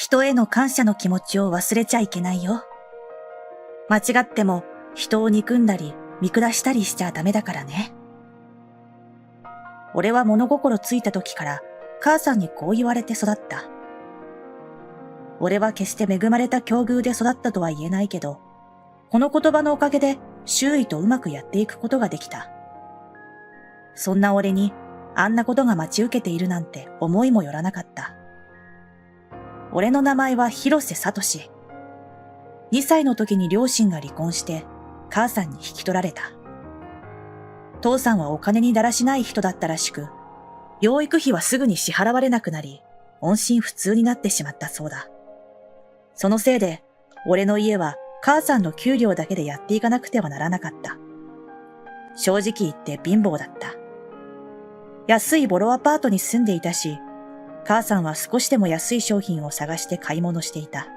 人への感謝の気持ちを忘れちゃいけないよ。間違っても人を憎んだり見下したりしちゃダメだからね。俺は物心ついた時から母さんにこう言われて育った。俺は決して恵まれた境遇で育ったとは言えないけど、この言葉のおかげで周囲とうまくやっていくことができた。そんな俺にあんなことが待ち受けているなんて思いもよらなかった。俺の名前は広瀬聡。2歳の時に両親が離婚して母さんに引き取られた。父さんはお金にだらしない人だったらしく、養育費はすぐに支払われなくなり、音信不通になってしまったそうだ。そのせいで、俺の家は母さんの給料だけでやっていかなくてはならなかった。正直言って貧乏だった。安いボロアパートに住んでいたし、母さんは少しでも安い商品を探して買い物していた。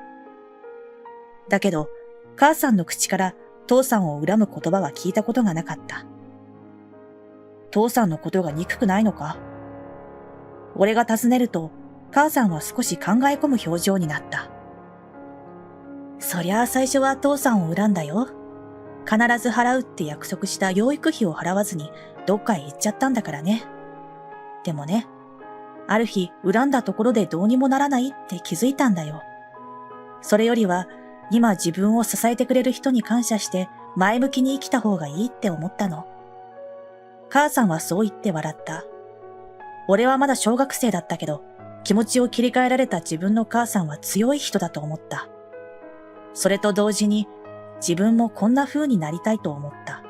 だけど、母さんの口から父さんを恨む言葉は聞いたことがなかった。父さんのことが憎くないのか？俺が尋ねると、母さんは少し考え込む表情になった。そりゃあ最初は父さんを恨んだよ。必ず払うって約束した養育費を払わずにどっかへ行っちゃったんだからね。でもね、ある日恨んだところでどうにもならないって気づいたんだよ。それよりは今自分を支えてくれる人に感謝して前向きに生きた方がいいって思ったの。母さんはそう言って笑った。俺はまだ小学生だったけど、気持ちを切り替えられた自分の母さんは強い人だと思った。それと同時に自分もこんな風になりたいと思った。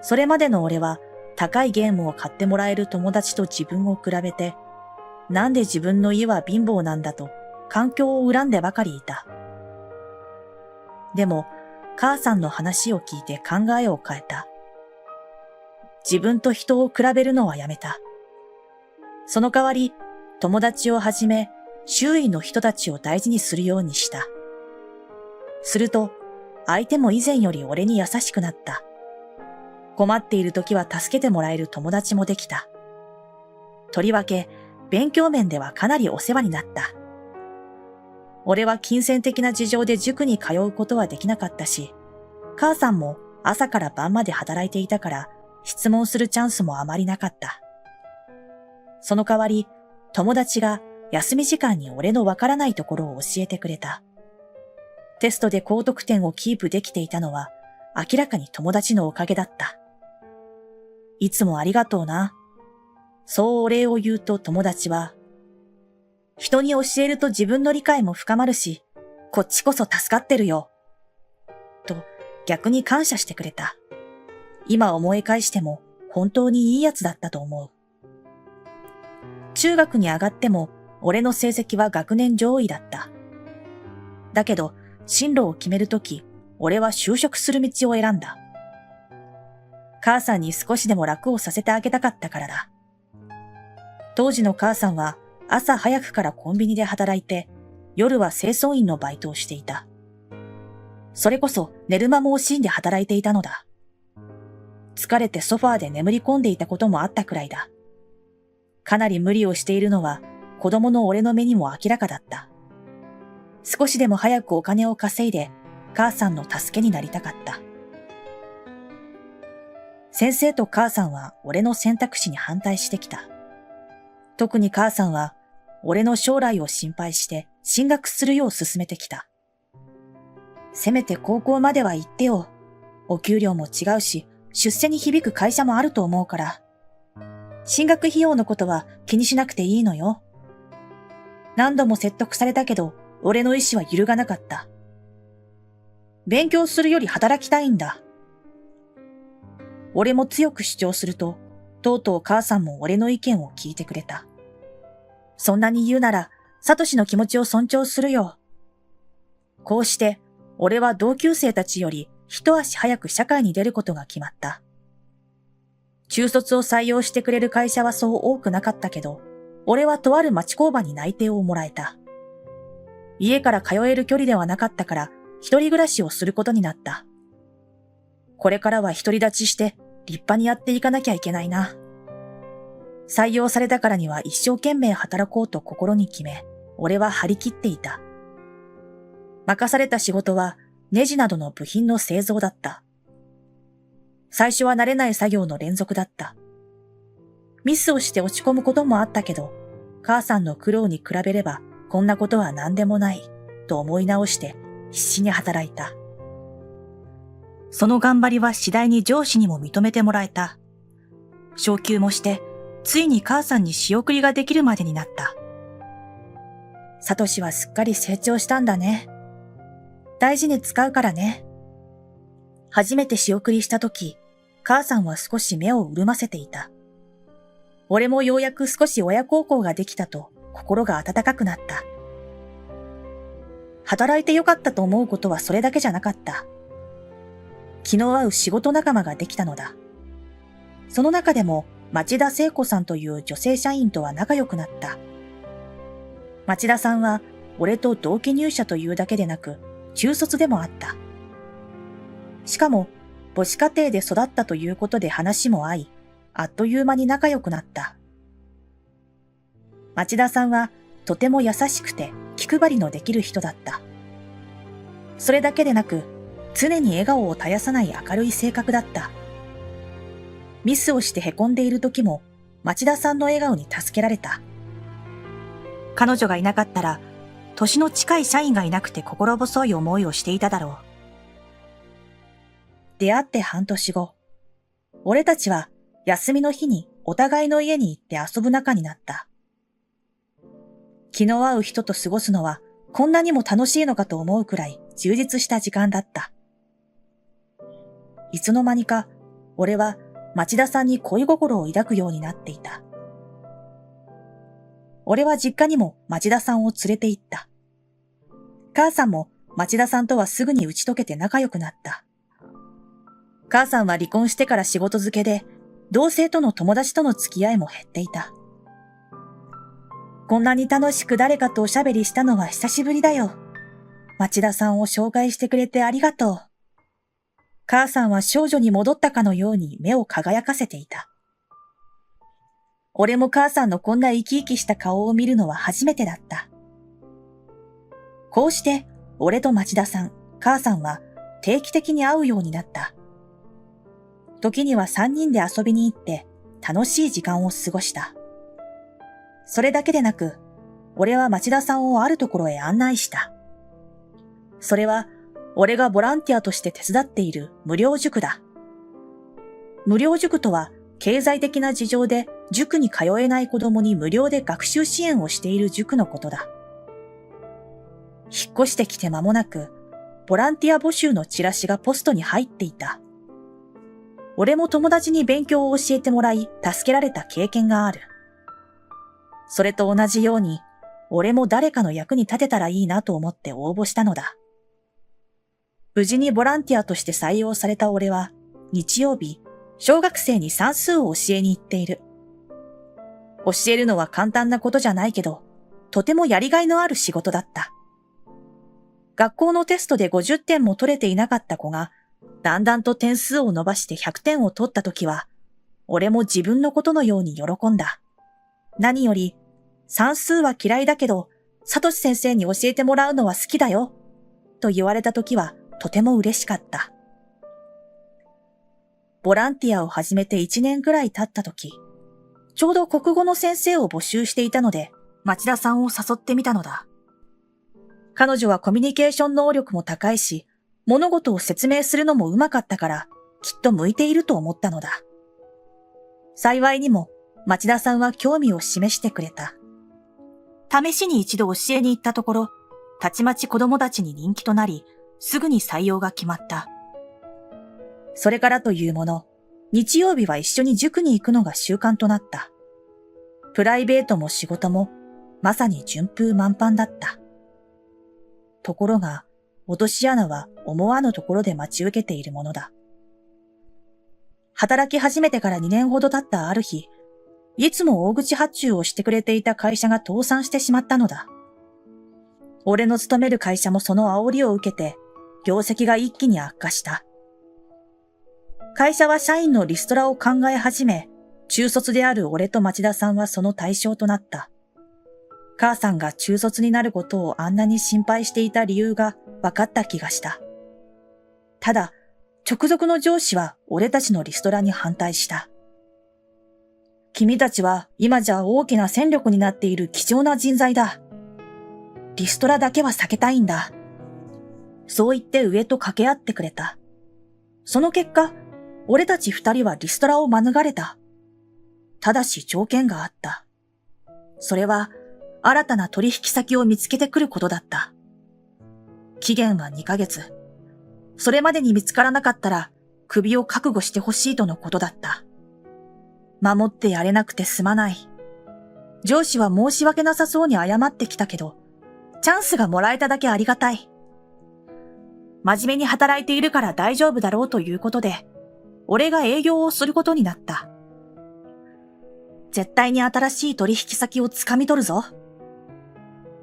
それまでの俺は高いゲームを買ってもらえる友達と自分を比べて、なんで自分の家は貧乏なんだと環境を恨んでばかりいた。でも母さんの話を聞いて考えを変えた。自分と人を比べるのはやめた。その代わり友達をはじめ周囲の人たちを大事にするようにした。すると相手も以前より俺に優しくなった。困っている時は助けてもらえる友達もできた。とりわけ勉強面ではかなりお世話になった。俺は金銭的な事情で塾に通うことはできなかったし、母さんも朝から晩まで働いていたから質問するチャンスもあまりなかった。その代わり友達が休み時間に俺のわからないところを教えてくれた。テストで高得点をキープできていたのは明らかに友達のおかげだった。いつもありがとうな。そうお礼を言うと友達は、人に教えると自分の理解も深まるし、こっちこそ助かってるよ。と逆に感謝してくれた。今思い返しても本当にいいやつだったと思う。中学に上がっても俺の成績は学年上位だった。だけど進路を決めるとき、俺は就職する道を選んだ。母さんに少しでも楽をさせてあげたかったからだ。当時の母さんは朝早くからコンビニで働いて、夜は清掃員のバイトをしていた。それこそ寝る間も惜しんで働いていたのだ。疲れてソファーで眠り込んでいたこともあったくらいだ。かなり無理をしているのは子供の俺の目にも明らかだった。少しでも早くお金を稼いで母さんの助けになりたかった。先生と母さんは俺の選択肢に反対してきた。特に母さんは俺の将来を心配して進学するよう勧めてきた。せめて高校までは行ってよ。お給料も違うし、出世に響く会社もあると思うから。進学費用のことは気にしなくていいのよ。何度も説得されたけど、俺の意志は揺るがなかった。勉強するより働きたいんだ。俺も強く主張すると、とうとう母さんも俺の意見を聞いてくれた。そんなに言うなら、サトシの気持ちを尊重するよ。こうして、俺は同級生たちより一足早く社会に出ることが決まった。中卒を採用してくれる会社はそう多くなかったけど、俺はとある町工場に内定をもらえた。家から通える距離ではなかったから、一人暮らしをすることになった。これからは独り立ちして立派にやっていかなきゃいけないな。採用されたからには一生懸命働こうと心に決め、俺は張り切っていた。任された仕事はネジなどの部品の製造だった。最初は慣れない作業の連続だった。ミスをして落ち込むこともあったけど、母さんの苦労に比べればこんなことは何でもないと思い直して必死に働いた。その頑張りは次第に上司にも認めてもらえた。昇給もして、ついに母さんに仕送りができるまでになった。サトシはすっかり成長したんだね。大事に使うからね。初めて仕送りしたとき、母さんは少し目を潤ませていた。俺もようやく少し親孝行ができたと心が温かくなった。働いてよかったと思うことはそれだけじゃなかった。気の合う仕事仲間ができたのだ。その中でも町田聖子さんという女性社員とは仲良くなった。町田さんは俺と同期入社というだけでなく中卒でもあった。しかも母子家庭で育ったということで話も合い、あっという間に仲良くなった。町田さんはとても優しくて気配りのできる人だった。それだけでなく常に笑顔を絶やさない明るい性格だった。ミスをして凹んでいる時も町田さんの笑顔に助けられた。彼女がいなかったら、年の近い社員がいなくて心細い思いをしていただろう。出会って半年後、俺たちは休みの日にお互いの家に行って遊ぶ仲になった。気の合う人と過ごすのはこんなにも楽しいのかと思うくらい充実した時間だった。いつの間にか俺は町田さんに恋心を抱くようになっていた。俺は実家にも町田さんを連れて行った。母さんも町田さんとはすぐに打ち解けて仲良くなった。母さんは離婚してから仕事漬けで、同性との友達との付き合いも減っていた。こんなに楽しく誰かとおしゃべりしたのは久しぶりだよ。町田さんを紹介してくれてありがとう。母さんは少女に戻ったかのように目を輝かせていた。俺も母さんのこんな生き生きした顔を見るのは初めてだった。こうして俺と町田さん、母さんは定期的に会うようになった。時には3人で遊びに行って楽しい時間を過ごした。それだけでなく、俺は町田さんをあるところへ案内した。それは俺がボランティアとして手伝っている無料塾だ。無料塾とは経済的な事情で塾に通えない子供に無料で学習支援をしている塾のことだ。引っ越してきて間もなく、ボランティア募集のチラシがポストに入っていた。俺も友達に勉強を教えてもらい助けられた経験がある。それと同じように、俺も誰かの役に立てたらいいなと思って応募したのだ。無事にボランティアとして採用された俺は、日曜日、小学生に算数を教えに行っている。教えるのは簡単なことじゃないけど、とてもやりがいのある仕事だった。学校のテストで50点も取れていなかった子が、だんだんと点数を伸ばして100点を取ったときは、俺も自分のことのように喜んだ。何より、算数は嫌いだけど、サトシ先生に教えてもらうのは好きだよ、と言われたときはとても嬉しかった。ボランティアを始めて1年くらい経ったとき、ちょうど国語の先生を募集していたので、町田さんを誘ってみたのだ。彼女はコミュニケーション能力も高いし、物事を説明するのも上手かったから、きっと向いていると思ったのだ。幸いにも、町田さんは興味を示してくれた。試しに一度教えに行ったところ、たちまち子供たちに人気となり、すぐに採用が決まった。それからというもの、日曜日は一緒に塾に行くのが習慣となった。プライベートも仕事も、まさに順風満帆だった。ところが、落とし穴は思わぬところで待ち受けているものだ。働き始めてから2年ほど経ったある日、いつも大口発注をしてくれていた会社が倒産してしまったのだ。俺の勤める会社もその煽りを受けて、業績が一気に悪化した。会社は社員のリストラを考え始め、中卒である俺と町田さんはその対象となった。母さんが中卒になることをあんなに心配していた理由が分かった気がした。ただ、直属の上司は俺たちのリストラに反対した。君たちは今じゃ大きな戦力になっている貴重な人材だ。リストラだけは避けたいんだ。そう言って上と掛け合ってくれた。その結果、俺たち二人はリストラを免れた。ただし条件があった。それは、新たな取引先を見つけてくることだった。期限は2ヶ月。それまでに見つからなかったら、首を覚悟してほしいとのことだった。守ってやれなくてすまない。上司は申し訳なさそうに謝ってきたけど、チャンスがもらえただけありがたい。真面目に働いているから大丈夫だろうということで、俺が営業をすることになった。絶対に新しい取引先をつかみ取るぞ。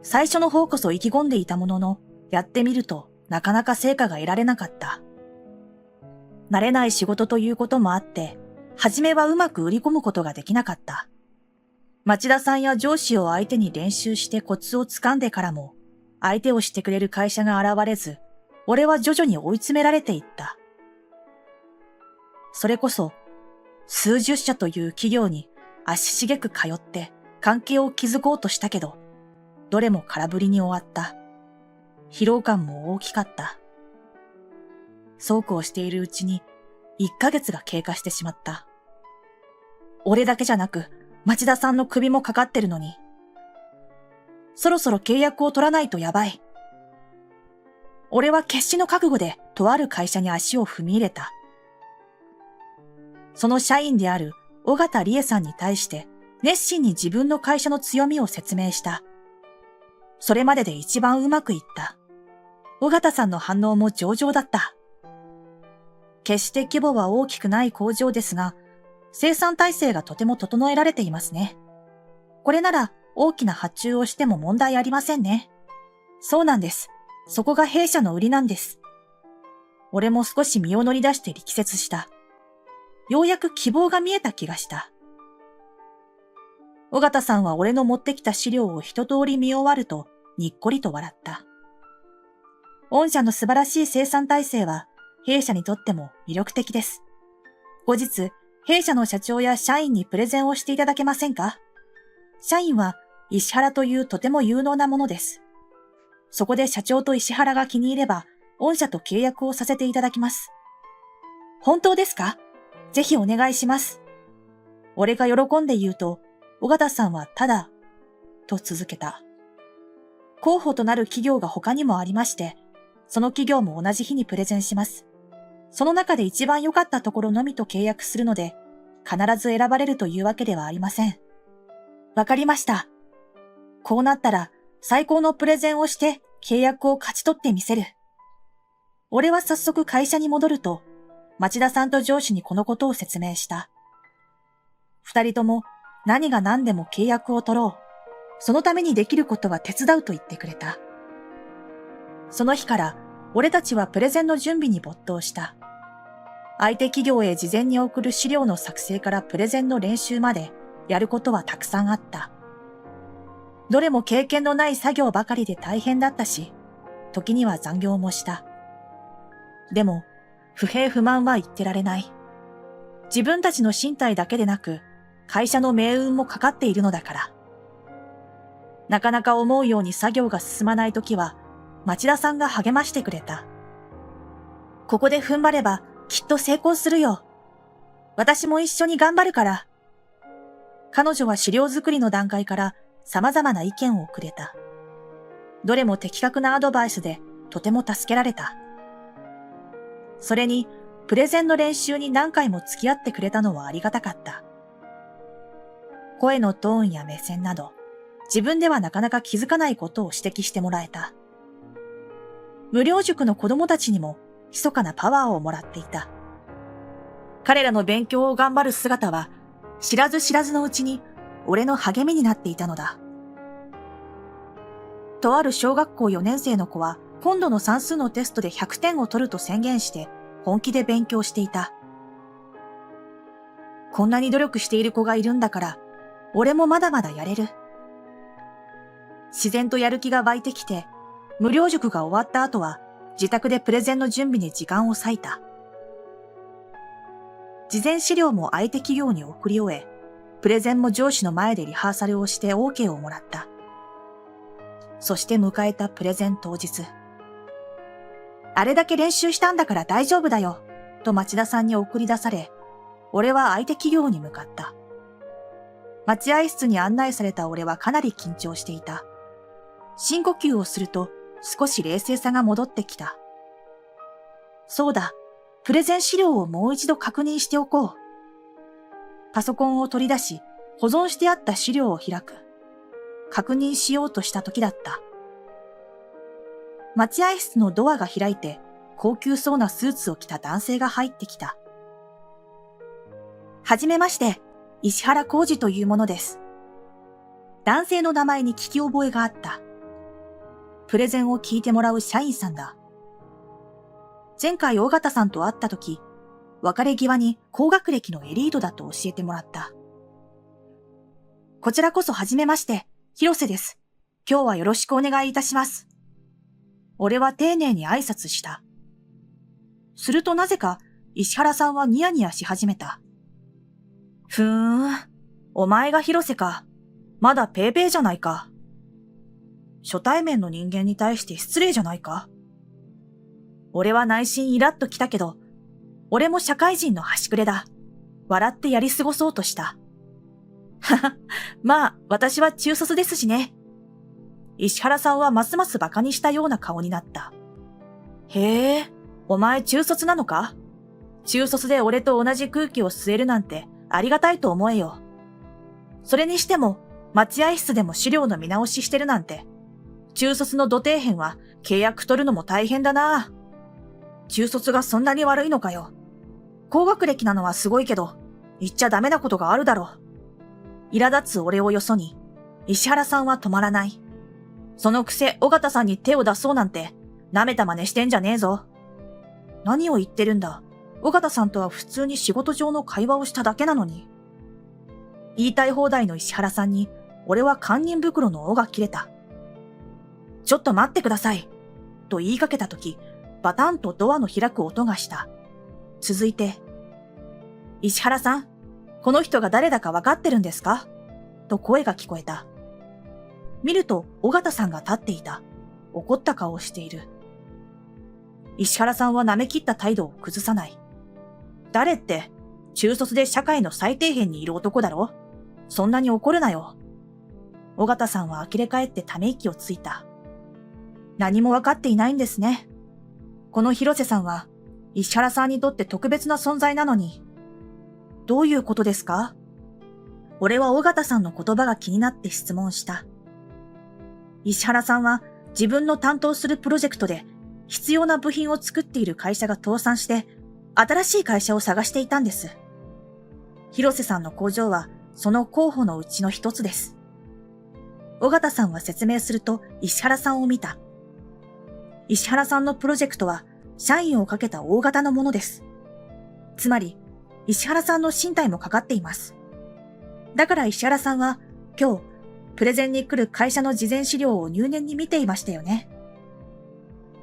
最初の方こそ意気込んでいたものの、やってみるとなかなか成果が得られなかった。慣れない仕事ということもあって、初めはうまく売り込むことができなかった。町田さんや上司を相手に練習してコツをつかんでからも、相手をしてくれる会社が現れず、俺は徐々に追い詰められていった。それこそ、数十社という企業に足しげく通って関係を築こうとしたけど、どれも空振りに終わった。疲労感も大きかった。そうこうしているうちに1ヶ月が経過してしまった。俺だけじゃなく町田さんの首もかかってるのに、そろそろ契約を取らないとやばい。俺は決死の覚悟でとある会社に足を踏み入れた。その社員である尾形理恵さんに対して熱心に自分の会社の強みを説明した。それまでで一番うまくいった。尾形さんの反応も上々だった。決して規模は大きくない工場ですが、生産体制がとても整えられていますね。これなら大きな発注をしても問題ありませんね。そうなんです。そこが弊社の売りなんです。俺も少し身を乗り出して力説した。ようやく希望が見えた気がした。尾形さんは俺の持ってきた資料を一通り見終わるとにっこりと笑った。御社の素晴らしい生産体制は弊社にとっても魅力的です。後日、弊社の社長や社員にプレゼンをしていただけませんか？社員は石原というとても有能なものです。そこで社長と石原が気に入れば、御社と契約をさせていただきます。本当ですか？ぜひお願いします。俺が喜んで言うと、尾形さんはただ、と続けた。候補となる企業が他にもありまして、その企業も同じ日にプレゼンします。その中で一番良かったところのみと契約するので、必ず選ばれるというわけではありません。わかりました。こうなったら、最高のプレゼンをして契約を勝ち取ってみせる。俺は早速会社に戻ると、町田さんと上司にこのことを説明した。二人とも何が何でも契約を取ろう。そのためにできることは手伝うと言ってくれた。その日から俺たちはプレゼンの準備に没頭した。相手企業へ事前に送る資料の作成からプレゼンの練習までやることはたくさんあった。どれも経験のない作業ばかりで大変だったし、時には残業もした。でも、不平不満は言ってられない。自分たちの身体だけでなく、会社の命運もかかっているのだから。なかなか思うように作業が進まないときは、町田さんが励ましてくれた。ここで踏ん張ればきっと成功するよ。私も一緒に頑張るから。彼女は資料作りの段階から様々な意見をくれた。どれも的確なアドバイスでとても助けられた。それに、プレゼンの練習に何回も付き合ってくれたのはありがたかった。声のトーンや目線など、自分ではなかなか気づかないことを指摘してもらえた。無料塾の子供たちにも密かなパワーをもらっていた。彼らの勉強を頑張る姿は、知らず知らずのうちに俺の励みになっていたのだ。とある小学校4年生の子は、今度の算数のテストで100点を取ると宣言して本気で勉強していた。こんなに努力している子がいるんだから、俺もまだまだやれる。自然とやる気が湧いてきて、無料塾が終わった後は自宅でプレゼンの準備に時間を割いた。事前資料も相手企業に送り終え、プレゼンも上司の前でリハーサルをして OK をもらった。そして迎えたプレゼン当日。あれだけ練習したんだから大丈夫だよ、と町田さんに送り出され、俺は相手企業に向かった。待合室に案内された俺はかなり緊張していた。深呼吸をすると少し冷静さが戻ってきた。そうだ、プレゼン資料をもう一度確認しておこう。パソコンを取り出し、保存してあった資料を開く。確認しようとした時だった。待合室のドアが開いて、高級そうなスーツを着た男性が入ってきた。はじめまして、石原浩二というものです。男性の名前に聞き覚えがあった。プレゼンを聞いてもらう社員さんだ。前回尾形さんと会った時、別れ際に高学歴のエリートだと教えてもらった。こちらこそはじめまして、広瀬です。今日はよろしくお願いいたします。俺は丁寧に挨拶した。するとなぜか石原さんはニヤニヤし始めた。ふーん、お前が広瀬か。まだペーペーじゃないか。初対面の人間に対して失礼じゃないか。俺は内心イラッときたけど、俺も社会人の端くれだ。笑ってやり過ごそうとした。はは、まあ私は中卒ですしね。石原さんはますます馬鹿にしたような顔になった。へえ、お前中卒なのか？中卒で俺と同じ空気を吸えるなんてありがたいと思えよ。それにしても、待合室でも資料の見直ししてるなんて、中卒の土底辺は契約取るのも大変だな。中卒がそんなに悪いのかよ。高学歴なのはすごいけど、言っちゃダメなことがあるだろう。苛立つ俺をよそに、石原さんは止まらない。そのくせ、尾形さんに手を出そうなんて、舐めた真似してんじゃねえぞ。何を言ってるんだ。尾形さんとは普通に仕事上の会話をしただけなのに。言いたい放題の石原さんに、俺は堪忍袋の尾が切れた。ちょっと待ってください。と言いかけたとき、バタンとドアの開く音がした。続いて、石原さん、この人が誰だかわかってるんですか？と声が聞こえた。見ると、尾形さんが立っていた。怒った顔をしている。石原さんは舐め切った態度を崩さない。誰って、中卒で社会の最底辺にいる男だろ？そんなに怒るなよ。尾形さんは呆れ返ってため息をついた。何もわかっていないんですね。この広瀬さんは、石原さんにとって特別な存在なのに。どういうことですか？俺は尾形さんの言葉が気になって質問した。石原さんは自分の担当するプロジェクトで必要な部品を作っている会社が倒産して新しい会社を探していたんです。広瀬さんの工場はその候補のうちの一つです。尾形さんは説明すると石原さんを見た。石原さんのプロジェクトは社員をかけた大型のものです。つまり石原さんの身体もかかっています。だから石原さんは今日プレゼンに来る会社の事前資料を入念に見ていましたよね。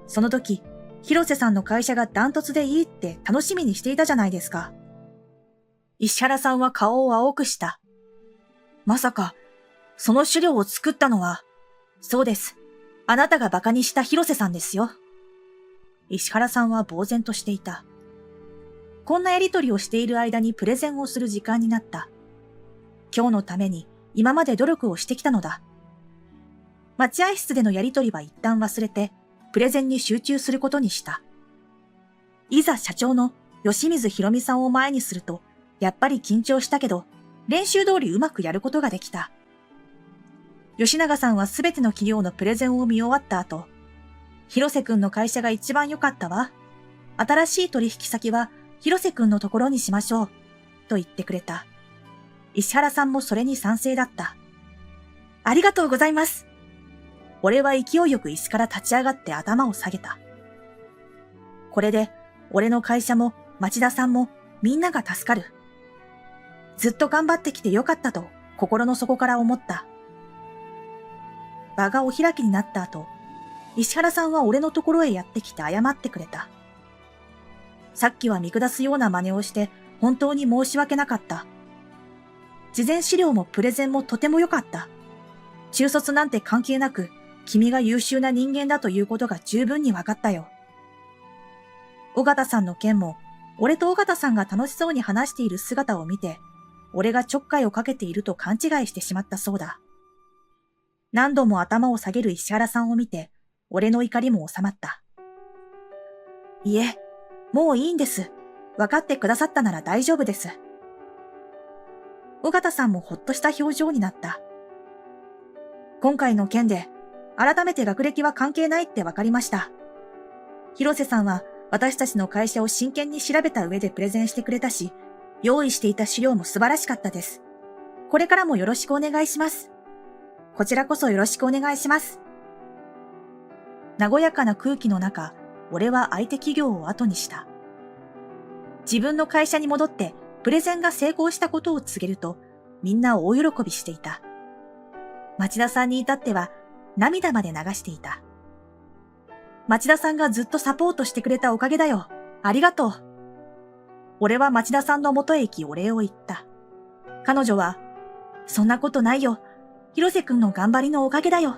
その時、広瀬さんの会社がダントツでいいって楽しみにしていたじゃないですか。石原さんは顔を青くした。まさか、その資料を作ったのは、そうです。あなたが馬鹿にした広瀬さんですよ。石原さんは呆然としていた。こんなやりとりをしている間にプレゼンをする時間になった。今日のために今まで努力をしてきたのだ。待合室でのやりとりは一旦忘れて、プレゼンに集中することにした。いざ社長の吉水博美さんを前にすると、やっぱり緊張したけど、練習通りうまくやることができた。吉永さんはすべての企業のプレゼンを見終わった後、広瀬くんの会社が一番良かったわ。新しい取引先は広瀬くんのところにしましょう。と言ってくれた。石原さんもそれに賛成だった。ありがとうございます。俺は勢いよく椅子から立ち上がって頭を下げた。これで、俺の会社も町田さんもみんなが助かる。ずっと頑張ってきてよかったと心の底から思った。場がお開きになった後、石原さんは俺のところへやってきて謝ってくれた。さっきは見下すような真似をして本当に申し訳なかった。事前資料もプレゼンもとても良かった。中卒なんて関係なく、君が優秀な人間だということが十分に分かったよ。尾形さんの件も、俺と尾形さんが楽しそうに話している姿を見て、俺がちょっかいをかけていると勘違いしてしまったそうだ。何度も頭を下げる石原さんを見て、俺の怒りも収まった。いえ、もういいんです。分かってくださったなら大丈夫です。尾形さんもほっとした表情になった。今回の件で、改めて学歴は関係ないって分かりました。広瀬さんは私たちの会社を真剣に調べた上でプレゼンしてくれたし、用意していた資料も素晴らしかったです。これからもよろしくお願いします。こちらこそよろしくお願いします。和やかな空気の中、俺は相手企業を後にした。自分の会社に戻ってプレゼンが成功したことを告げると、みんな大喜びしていた。町田さんに至っては涙まで流していた。町田さんがずっとサポートしてくれたおかげだよ。ありがとう。俺は町田さんの元へ行きお礼を言った。彼女は、そんなことないよ。広瀬くんの頑張りのおかげだよ。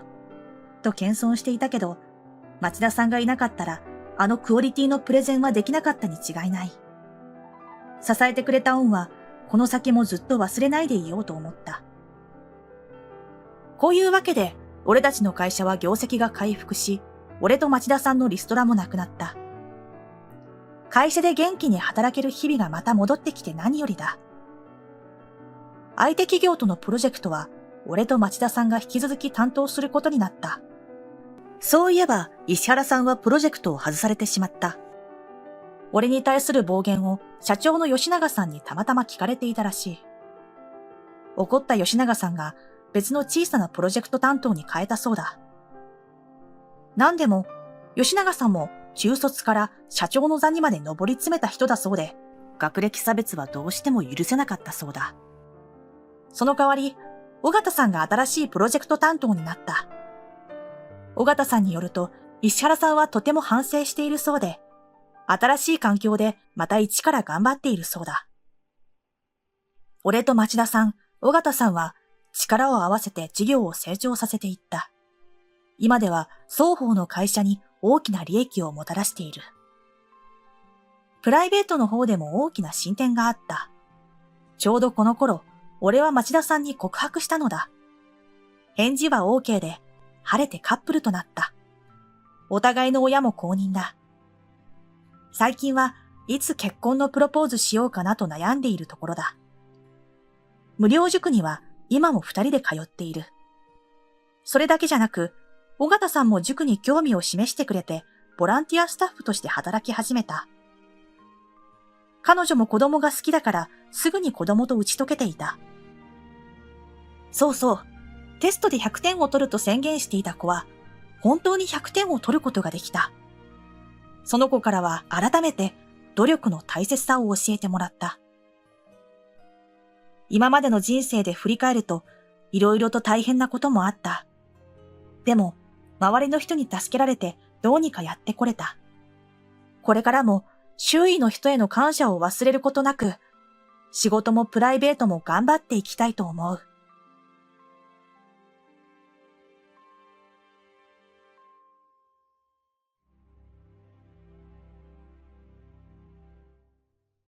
と謙遜していたけど、町田さんがいなかったら、あのクオリティのプレゼンはできなかったに違いない。支えてくれた恩は、この先もずっと忘れないでいようと思った。こういうわけで、俺たちの会社は業績が回復し、俺と町田さんのリストラもなくなった。会社で元気に働ける日々がまた戻ってきて何よりだ。相手企業とのプロジェクトは、俺と町田さんが引き続き担当することになった。そういえば、石原さんはプロジェクトを外されてしまった。俺に対する暴言を社長の吉永さんにたまたま聞かれていたらしい。怒った吉永さんが別の小さなプロジェクト担当に変えたそうだ。なんでも、吉永さんも中卒から社長の座にまで上り詰めた人だそうで、学歴差別はどうしても許せなかったそうだ。その代わり、尾形さんが新しいプロジェクト担当になった。尾形さんによると、石原さんはとても反省しているそうで、新しい環境でまた一から頑張っているそうだ。俺と町田さん、尾形さんは力を合わせて事業を成長させていった。今では双方の会社に大きな利益をもたらしている。プライベートの方でも大きな進展があった。ちょうどこの頃、俺は町田さんに告白したのだ。返事は OK で、晴れてカップルとなった。お互いの親も公認だ。最近はいつ結婚のプロポーズしようかなと悩んでいるところだ。無料塾には今も2人で通っている。それだけじゃなく、尾形さんも塾に興味を示してくれて、ボランティアスタッフとして働き始めた。彼女も子供が好きだからすぐに子供と打ち解けていた。そうそう、テストで100点を取ると宣言していた子は、本当に100点を取ることができた。その子からは改めて努力の大切さを教えてもらった。今までの人生で振り返ると、いろいろと大変なこともあった。でも、周りの人に助けられてどうにかやってこれた。これからも周囲の人への感謝を忘れることなく、仕事もプライベートも頑張っていきたいと思う。